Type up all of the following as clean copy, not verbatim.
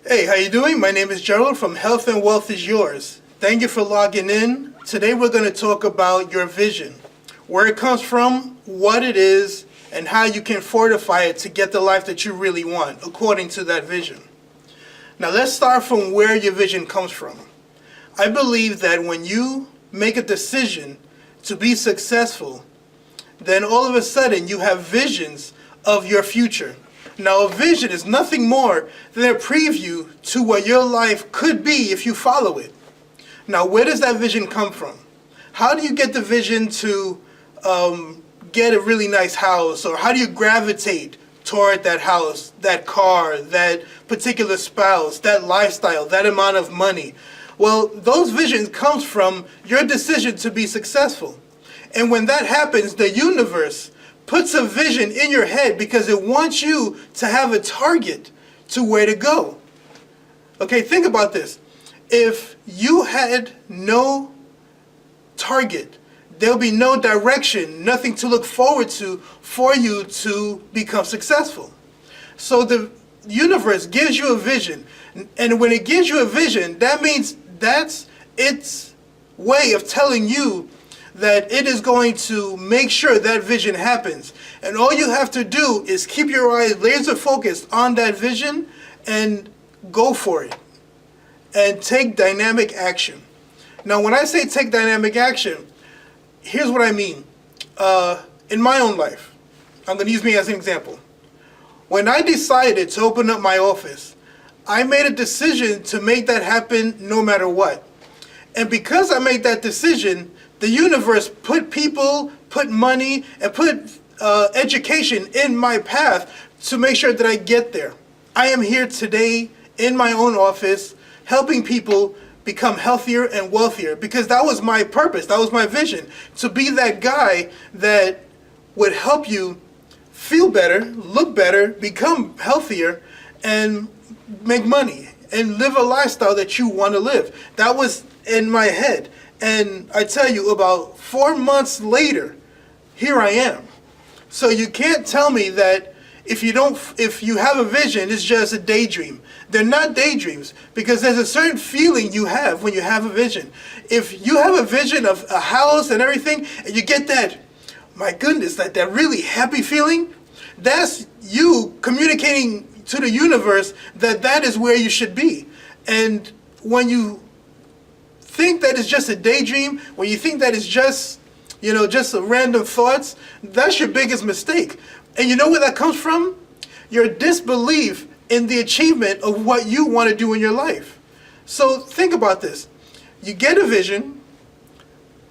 Hey, how you doing? My name is Jerold from Health and Wealth is Yours. Thank you for logging in. Today we're going to talk about your vision, where it comes from, what it is, and how you can fortify it to get the life that you really want, according to that vision. Now let's start from where your vision comes from. I believe that when you make a decision to be successful, then all of a sudden you have visions of your future. Now, a vision is nothing more than a preview to what your life could be if you follow it. Now, where does that vision come from? How do you get the vision to get a really nice house? Or how do you gravitate toward that house, that car, that particular spouse, that lifestyle, that amount of money? Well, those visions come from your decision to be successful. And when that happens, the universe puts a vision in your head because it wants you to have a target to where to go. Okay, think about this. If you had no target, there'll be no direction, nothing to look forward to for you to become successful. So the universe gives you a vision, and when it gives you a vision, that means that's its way of telling you that it is going to make sure that vision happens. And all you have to do is keep your eyes laser focused on that vision and go for it. And take dynamic action. Now, when I say take dynamic action, here's what I mean. In my own life, I'm going to use me as an example. When I decided to open up my office, I made a decision to make that happen no matter what. And because I made that decision, the universe put people, put money, and put education in my path to make sure that I get there. I am here today in my own office helping people become healthier and wealthier because that was my purpose, that was my vision, to be that guy that would help you feel better, look better, become healthier, and make money and live a lifestyle that you want to live. That was in my head. And I tell you, about 4 months later, here I am. So you can't tell me that if you have a vision, it's just a daydream. They're not daydreams because there's a certain feeling you have when you have a vision. If you have a vision of a house and everything, and you get that, my goodness, that really happy feeling, that's you communicating to the universe that that is where you should be. And when you think that it's just a daydream, when you think that it's just, just a random thoughts, that's your biggest mistake. And you know where that comes from? Your disbelief in the achievement of what you want to do in your life. So think about this. You get a vision,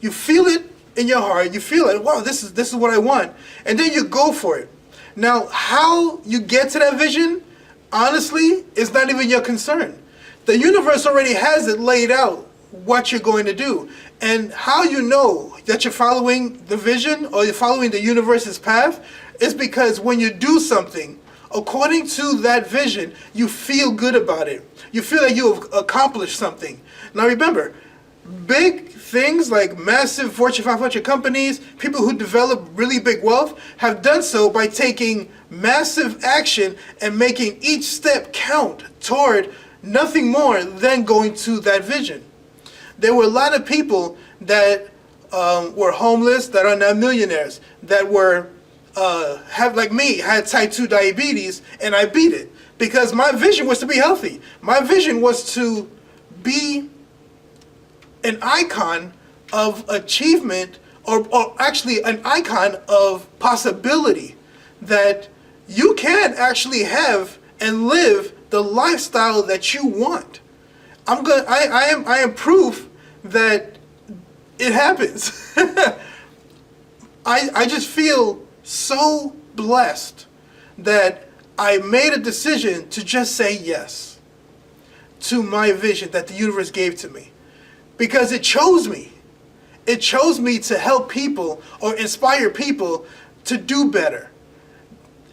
you feel it in your heart, you feel it, wow, this is what I want, and then you go for it. Now, how you get to that vision, honestly, is not even your concern. The universe already has it laid out, what you're going to do. And how you know that you're following the vision or you're following the universe's path is because when you do something according to that vision, you feel good about it. You feel like you have accomplished something. Now remember, big things like massive Fortune 500 companies, people who develop really big wealth, have done so by taking massive action and making each step count toward nothing more than going to that vision. There were a lot of people that were homeless that are now millionaires, that were like me, had type 2 diabetes, and I beat it because my vision was to be healthy. My vision was to be an icon of achievement, or actually an icon of possibility, that you can actually have and live the lifestyle that you want. I am proof that it happens. I just feel so blessed that I made a decision to just say yes to my vision that the universe gave to me, because it chose me. It chose me to help people or inspire people to do better.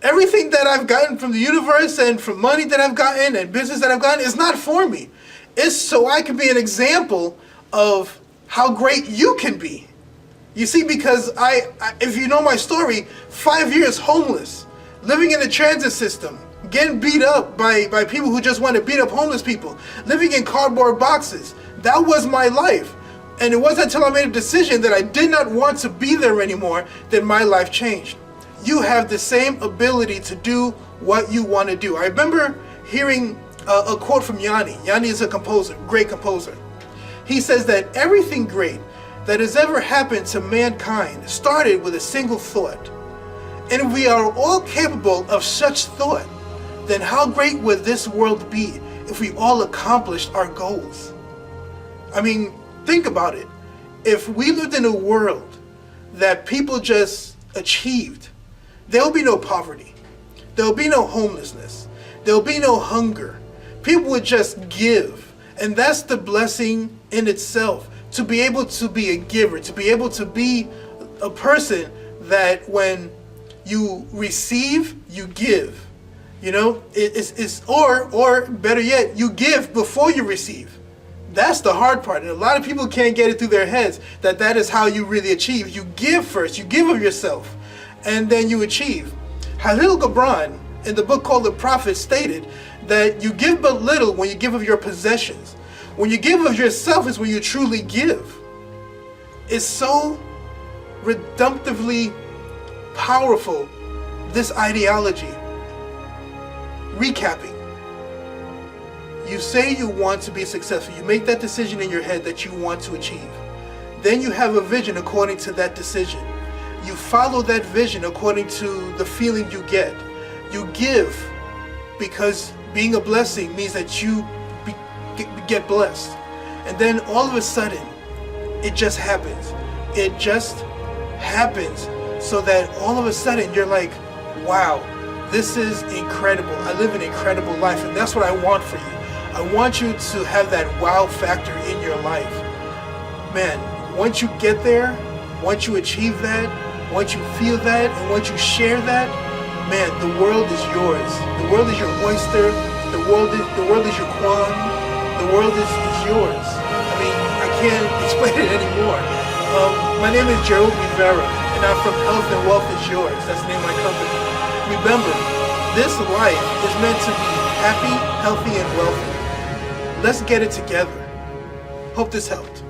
Everything that I've gotten from the universe and from money that I've gotten and business that I've gotten is not for me. It's so I can be an example of how great you can be. You see, because if you know my story, 5 years homeless, living in the transit system, getting beat up by people who just want to beat up homeless people, living in cardboard boxes. That was my life. And it wasn't until I made a decision that I did not want to be there anymore that my life changed. You have the same ability to do what you want to do. I remember hearing a quote from Yanni. Yanni is a composer, great composer. He says that everything great that has ever happened to mankind started with a single thought. And if we are all capable of such thought, then how great would this world be if we all accomplished our goals? I mean, think about it. If we lived in a world that people just achieved, there will be no poverty. There will be no homelessness. There will be no hunger. People would just give. And that's the blessing in itself, to be able to be a giver, to be able to be a person that when you receive, you give. You know, or better yet, you give before you receive. That's the hard part. And a lot of people can't get it through their heads that that is how you really achieve. You give first, you give of yourself, and then you achieve. Khalil Gibran, in the book called The Prophet, stated that you give but little when you give of your possessions. When you give of yourself is when you truly give. It's so redemptively powerful, this ideology. Recapping. You say you want to be successful. You make that decision in your head that you want to achieve. Then you have a vision according to that decision. You follow that vision according to the feeling you get. You give because being a blessing means that you get blessed. And then all of a sudden, it just happens. It just happens so that all of a sudden you're like, wow, this is incredible. I live an incredible life, and that's what I want for you. I want you to have that wow factor in your life. Man, once you get there, once you achieve that, once you feel that, and once you share that, man, the world is yours. The world is your oyster. The world is your kwan. The world is yours. I mean, I can't explain it anymore. My name is Jerold Rivera, and I'm from Health and Wealth is Yours. That's the name of my company. Remember, this life is meant to be happy, healthy, and wealthy. Let's get it together. Hope this helped.